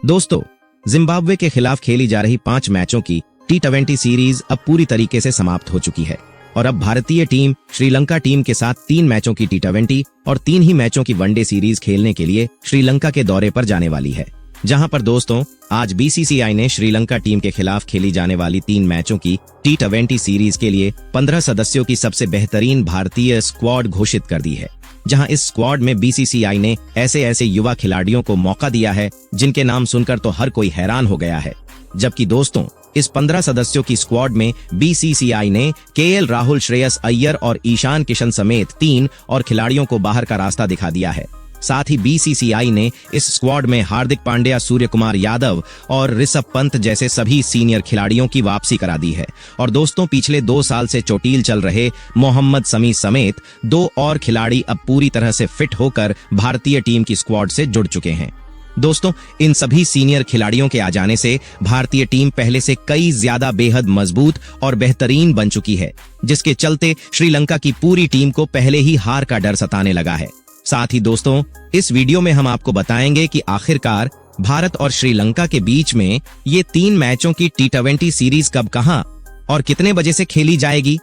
दोस्तों, जिम्बाब्वे के खिलाफ खेली जा रही 5 मैचों की T20 सीरीज अब पूरी तरीके से समाप्त हो चुकी है और अब भारतीय टीम श्रीलंका टीम के साथ 3 मैचों की T20 और 3 ही मैचों की वनडे सीरीज खेलने के लिए श्रीलंका के दौरे पर जाने वाली है। जहां पर दोस्तों, आज BCCI ने श्रीलंका टीम के खिलाफ खेली जाने वाली 3 मैचों की T20 सीरीज के लिए 15 सदस्यों की सबसे बेहतरीन भारतीय स्क्वाड घोषित कर दी है। जहां इस स्क्वाड में BCCI ने ऐसे युवा खिलाड़ियों को मौका दिया है जिनके नाम सुनकर तो हर कोई हैरान हो गया है। जबकि दोस्तों, इस 15 सदस्यों की स्क्वाड में BCCI ने KL राहुल, श्रेयस अय्यर और ईशान किशन समेत 3 और खिलाड़ियों को बाहर का रास्ता दिखा दिया है। साथ ही BCCI ने इस स्क्वाड में हार्दिक पांड्या, सूर्य कुमार यादव और ऋषभ पंत जैसे सभी सीनियर खिलाड़ियों की वापसी करा दी है। और दोस्तों, पिछले 2 साल से चोटिल चल रहे मोहम्मद शमी समेत 2 और खिलाड़ी अब पूरी तरह से फिट होकर भारतीय टीम की स्क्वाड से जुड़ चुके हैं। दोस्तों, इन सभी सीनियर खिलाड़ियों के आ जाने से भारतीय टीम पहले से कई ज्यादा बेहद मजबूत और बेहतरीन बन चुकी है, जिसके चलते श्रीलंका की पूरी टीम को पहले ही हार का डर सताने लगा है। साथ ही दोस्तों, इस वीडियो में हम आपको बताएंगे कि आखिरकार भारत और श्रीलंका के बीच में ये 3 मैचों की T20 सीरीज कब, कहां और कितने बजे से खेली जाएगी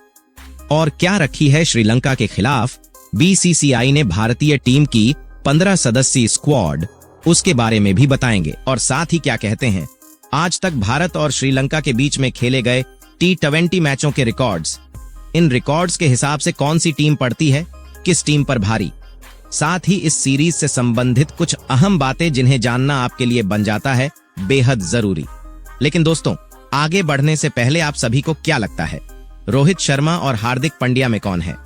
और क्या रखी है श्रीलंका के खिलाफ BCCI ने भारतीय टीम की 15 सदस्यीय स्क्वाड, उसके बारे में भी बताएंगे। और साथ ही क्या कहते हैं आज तक भारत और श्रीलंका के बीच में खेले गए T20 मैचों के रिकॉर्ड्स, इन रिकॉर्ड्स के हिसाब से कौन सी टीम पड़ती है किस टीम पर भारी। साथ ही इस सीरीज से संबंधित कुछ अहम बातें जिन्हें जानना आपके लिए बन जाता है बेहद जरूरी। लेकिन दोस्तों, आगे बढ़ने से पहले आप सभी को क्या लगता है, रोहित शर्मा और हार्दिक पांड्या में कौन है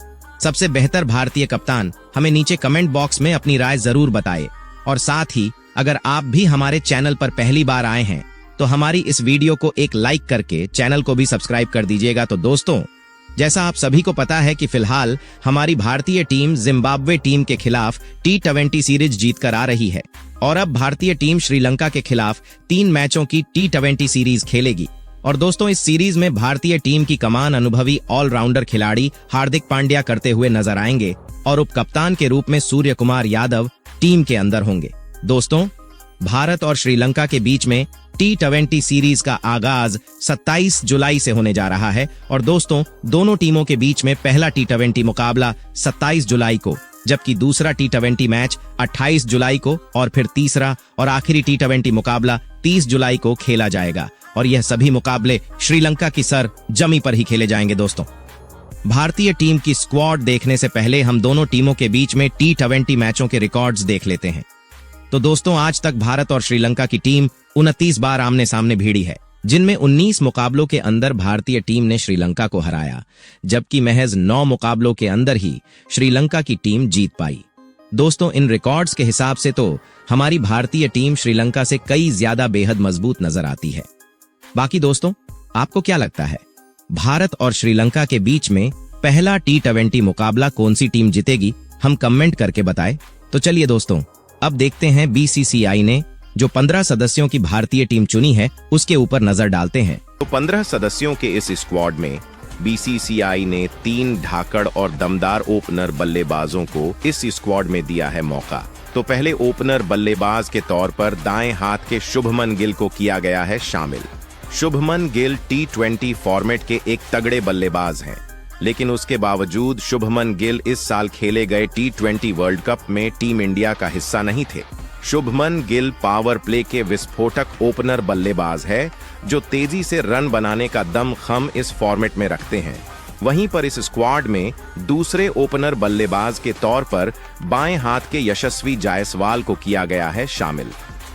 सबसे बेहतर भारतीय कप्तान? हमें नीचे कमेंट बॉक्स में अपनी राय जरूर बताएं। और साथ ही अगर आप भी हमारे चैनल पर पहली बार आए हैं तो हमारी इस वीडियो को एक लाइक करके चैनल को भी सब्सक्राइब कर दीजिएगा। तो दोस्तों, जैसा आप सभी को पता है कि फिलहाल हमारी भारतीय टीम जिम्बाब्वे टीम के खिलाफ T20 सीरीज जीतकर आ रही है और अब भारतीय टीम श्रीलंका के खिलाफ 3 मैचों की T20 सीरीज खेलेगी। और दोस्तों, इस सीरीज में भारतीय टीम की कमान अनुभवी ऑलराउंडर खिलाड़ी हार्दिक पांड्या करते हुए नजर आएंगे और उप कप्तान के रूप में सूर्य कुमार यादव टीम के अंदर होंगे। दोस्तों, भारत और श्रीलंका के बीच में T20 सीरीज का आगाज 27 जुलाई से होने जा रहा है। और दोस्तों, दोनों टीमों के बीच में पहला T20 मुकाबला 27 जुलाई को, जबकि दूसरा T20 मैच 28 जुलाई को और फिर तीसरा और आखिरी T20 मुकाबला 30 जुलाई को खेला जाएगा। और यह सभी मुकाबले श्रीलंका की सर जमी पर ही खेले जाएंगे। दोस्तों, भारतीय टीम की स्क्वाड देखने से पहले हम दोनों टीमों के बीच में T20 मैचों के रिकॉर्ड्स देख लेते हैं। तो दोस्तों, आज तक भारत और श्रीलंका की टीम 29 बार आमने सामने भिड़ी है, जिनमें 19 मुकाबलों के अंदर भारतीय टीम ने श्रीलंका को हराया, जबकि महज 9 मुकाबलों के अंदर ही श्रीलंका की टीम जीत पाई। दोस्तों, इन रिकॉर्ड्स के हिसाब से तो हमारी भारतीय टीम श्रीलंका से कई ज्यादा बेहद मजबूत नजर आती है। बाकी दोस्तों, आपको क्या लगता है, भारत और श्रीलंका के बीच में पहला T20 मुकाबला कौन सी टीम जीतेगी? हम कमेंट करके बताएं। तो चलिए दोस्तों, अब देखते हैं BCCI ने जो 15 सदस्यों की भारतीय टीम चुनी है उसके ऊपर नजर डालते हैं। तो 15 सदस्यों के इस स्क्वाड में BCCI ने 3 धाकड़ और दमदार ओपनर बल्लेबाजों को इस स्क्वाड में दिया है मौका। तो पहले ओपनर बल्लेबाज के तौर पर दाएं हाथ के शुभमन गिल को किया गया है शामिल। शुभमन गिल T20 फॉर्मेट के एक तगड़े बल्लेबाज हैं, लेकिन उसके बावजूद शुभमन गिल इस साल खेले गए T20 वर्ल्ड कप में टीम इंडिया का हिस्सा नहीं थे। शुभमन गिल पावर प्ले के विस्फोटक ओपनर बल्लेबाज है जो तेजी से रन बनाने का दमखम इस फॉर्मेट में रखते हैं। वहीं पर इस स्क्वाड में दूसरे ओपनर बल्लेबाज के तौर पर बाएं हाथ के यशस्वी जायसवाल को किया गया है शामिल।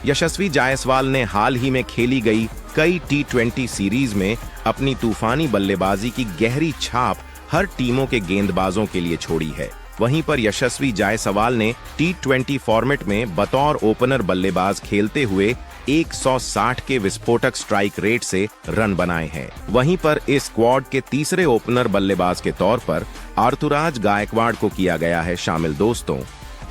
यशस्वी जायसवाल ने हाल ही में खेली गई कई T20 सीरीज में अपनी तूफानी बल्लेबाजी की गहरी छाप हर टीमों के गेंदबाजों के लिए छोड़ी है। वहीं पर यशस्वी जायसवाल ने T20 फॉर्मेट में बतौर ओपनर बल्लेबाज खेलते हुए 160 के विस्फोटक स्ट्राइक रेट से रन बनाए हैं। वहीं पर इस स्क्वाड के तीसरे ओपनर बल्लेबाज के तौर पर अर्थुराज गायकवाड़ को किया गया है शामिल। दोस्तों,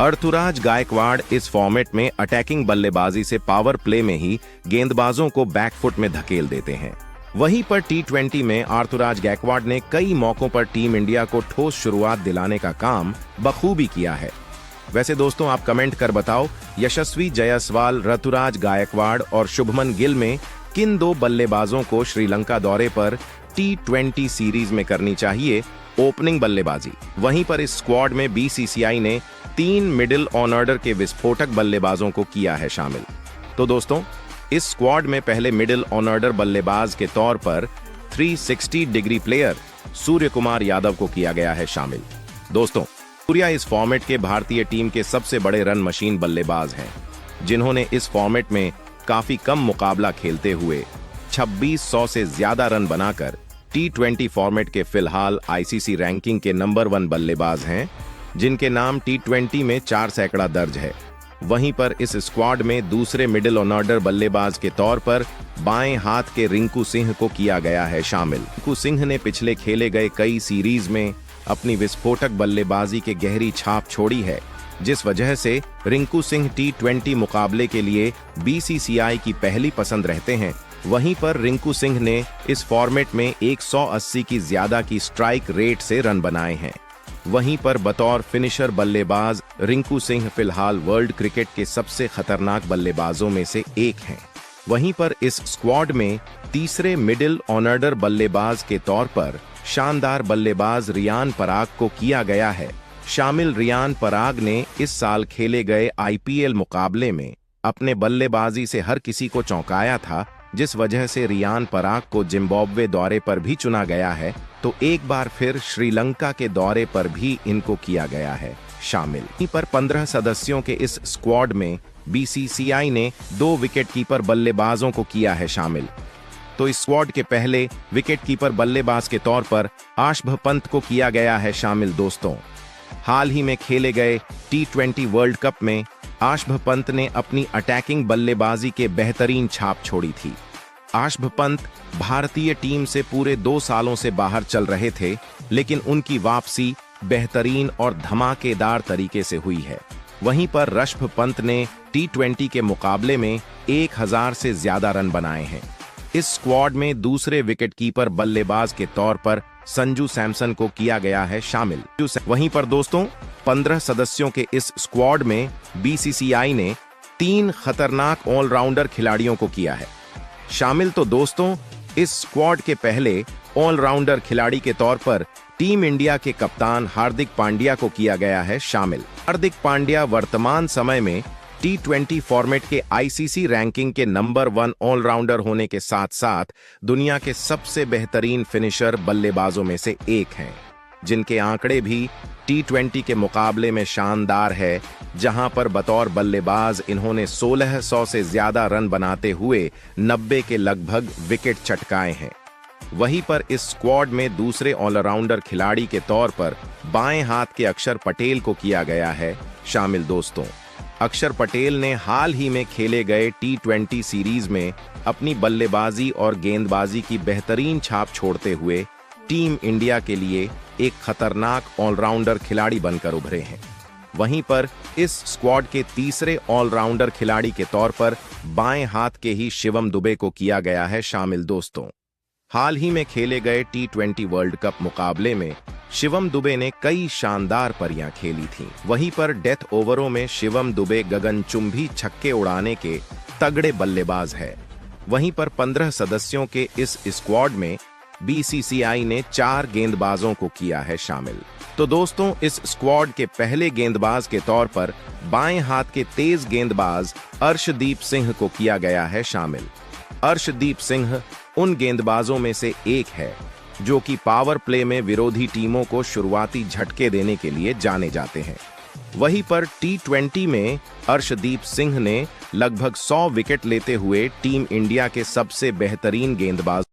अर्थुराज गायकवाड़ इस फॉर्मेट में अटैकिंग बल्लेबाजी से पावर प्ले में ही गेंदबाजों को बैकफुट में धकेल देते हैं। वहीं पर T20 में अर्थुराज गायकवाड़ ने कई मौकों पर टीम इंडिया को ठोस शुरुआत दिलाने का काम बखूबी किया है। वैसे दोस्तों आप कमेंट कर बताओ, यशस्वी जायसवाल, ऋतुराज गायकवाड़ और शुभमन गिल में किन दो बल्लेबाजों को श्रीलंका दौरे पर T20 सीरीज में करनी चाहिए ओपनिंग बल्लेबाजी। वहीं पर इस स्क्वाड में बीसीसीआई ने 3 मिडिल ऑर्डर के विस्फोटक बल्लेबाजों को किया है शामिल। तो दोस्तों इस स्क्वाड में पहले मिडिल ऑर्डर बल्लेबाज के तौर पर 360 डिग्री प्लेयर सूर्य कुमार यादव को किया गया है शामिल। दोस्तों सूर्या इस फॉर्मेट के भारतीय टीम के सबसे बड़े रन मशीन बल्लेबाज हैं, जिन्होंने इस फॉर्मेट में काफी कम मुकाबला खेलते हुए 2600 से ज्यादा रन बनाकर T20 फॉर्मेट के फिलहाल आईसीसी रैंकिंग के नंबर 1 बल्लेबाज हैं, जिनके नाम T20 में 4 सैकड़ा दर्ज है। वहीं पर इस स्क्वाड में दूसरे मिडिल ऑर्डर बल्लेबाज के तौर पर बाएं हाथ के रिंकू सिंह को किया गया है शामिल। रिंकू सिंह ने पिछले खेले गए कई सीरीज में अपनी विस्फोटक बल्लेबाजी के गहरी छाप छोड़ी है, जिस वजह से रिंकू सिंह T20 मुकाबले के लिए बीसीसीआई की पहली पसंद रहते हैं। वहीं पर रिंकू सिंह ने इस फॉर्मेट में 180 की ज्यादा की स्ट्राइक रेट से रन बनाए हैं। वहीं पर बतौर फिनिशर बल्लेबाज रिंकू सिंह फिलहाल वर्ल्ड क्रिकेट के सबसे खतरनाक बल्लेबाजों में से एक हैं। वहीं पर इस स्क्वाड में तीसरे मिडिल ऑर्डर बल्लेबाज के तौर पर शानदार बल्लेबाज रियान पराग को किया गया है शामिल। रियान पराग ने इस साल खेले गए आईपीएल मुकाबले में अपने बल्लेबाजी से हर किसी को चौंकाया था, जिस वजह से रियान पराग को जिम्बाब्वे दौरे पर भी चुना गया है। तो एक बार फिर श्रीलंका के दौरे पर भी इनको किया गया है शामिल। यहीं पर 15 सदस्यों के इस स्क्वाड में बीसीसीआई ने 2 विकेटकीपर बल्लेबाजों को किया है शामिल। तो इस स्क्वाड के पहले विकेटकीपर बल्लेबाज के तौर पर आशभ पंत को किया गया है शामिल। दोस्तों हाल ही में खेले गए T20 वर्ल्ड कप में आशभ पंत ने अपनी अटैकिंग बल्लेबाजी के बेहतरीन छाप छोड़ी थी। आशभ पंत भारतीय टीम से पूरे 2 सालों से बाहर चल रहे थे, लेकिन उनकी वापसी बेहतरीन और धमाकेदार तरीके से हुई है। वहीं पर ऋषभ पंत ने T20 के मुकाबले में 1000 से ज्यादा रन बनाए हैं। इस स्क्वाड में दूसरे विकेटकीपर बल्लेबाज के तौर पर संजू सैमसन को किया गया है शामिल। वहीं पर दोस्तों 15 सदस्यों के इस स्क्वाड में बीसीसीआई ने 3 खतरनाक ऑलराउंडर खिलाड़ियों को किया है शामिल। तो दोस्तों इस स्क्वाड के पहले ऑलराउंडर खिलाड़ी के तौर पर टीम इंडिया के कप्तान हार्दिक पांड्या को किया गया है शामिल। हार्दिक पांड्या वर्तमान समय में T20 फॉर्मेट के आईसीसी रैंकिंग के नंबर 1 ऑलराउंडर होने के साथ साथ दुनिया के सबसे बेहतरीन फिनिशर बल्लेबाजों में से एक हैं, जिनके आंकड़े भी T20 के मुकाबले में शानदार है, जहां पर बतौर बल्लेबाज इन्होंने 1600 से ज्यादा रन बनाते हुए 90 के लगभग विकेट चटकाए हैं। वहीं पर इस स्क्वाड में दूसरे ऑलराउंडर खिलाड़ी के तौर पर बाएं हाथ के अक्षर पटेल को किया गया है शामिल। दोस्तों अक्षर पटेल ने हाल ही में खेले गए T20 सीरीज में अपनी बल्लेबाजी और गेंदबाजी की बेहतरीन छाप छोड़ते हुए टीम इंडिया के लिए एक खतरनाक ऑलराउंडर खिलाड़ी बनकर उभरे हैं। वहीं पर इस स्क्वाड के तीसरे ऑलराउंडर खिलाड़ी के तौर पर बाएं हाथ के ही शिवम दुबे को किया गया है शामिल। दोस्तों हाल ही में खेले गए T20 वर्ल्ड कप मुकाबले में शिवम दुबे ने कई शानदार पारियां खेली थीं। वहीं पर डेथ ओवरों में शिवम दुबे गगनचुंबी छक्के उड़ाने के तगड़े बल्लेबाज है। वहीं पर 15 सदस्यों के इस स्क्वाड में बीसीसीआई ने 4 गेंदबाजों को किया है शामिल। तो दोस्तों इस स्क्वाड के पहले गेंदबाज के तौर पर बाएं हाथ के तेज गेंदबाज अर्शदीप सिंह को किया गया है शामिल। अर्शदीप सिंह उन गेंदबाजों में से एक है जो कि पावर प्ले में विरोधी टीमों को शुरुआती झटके देने के लिए जाने जाते हैं। वहीं पर T20 में अर्शदीप सिंह ने लगभग 100 विकेट लेते हुए टीम इंडिया के सबसे बेहतरीन गेंदबाज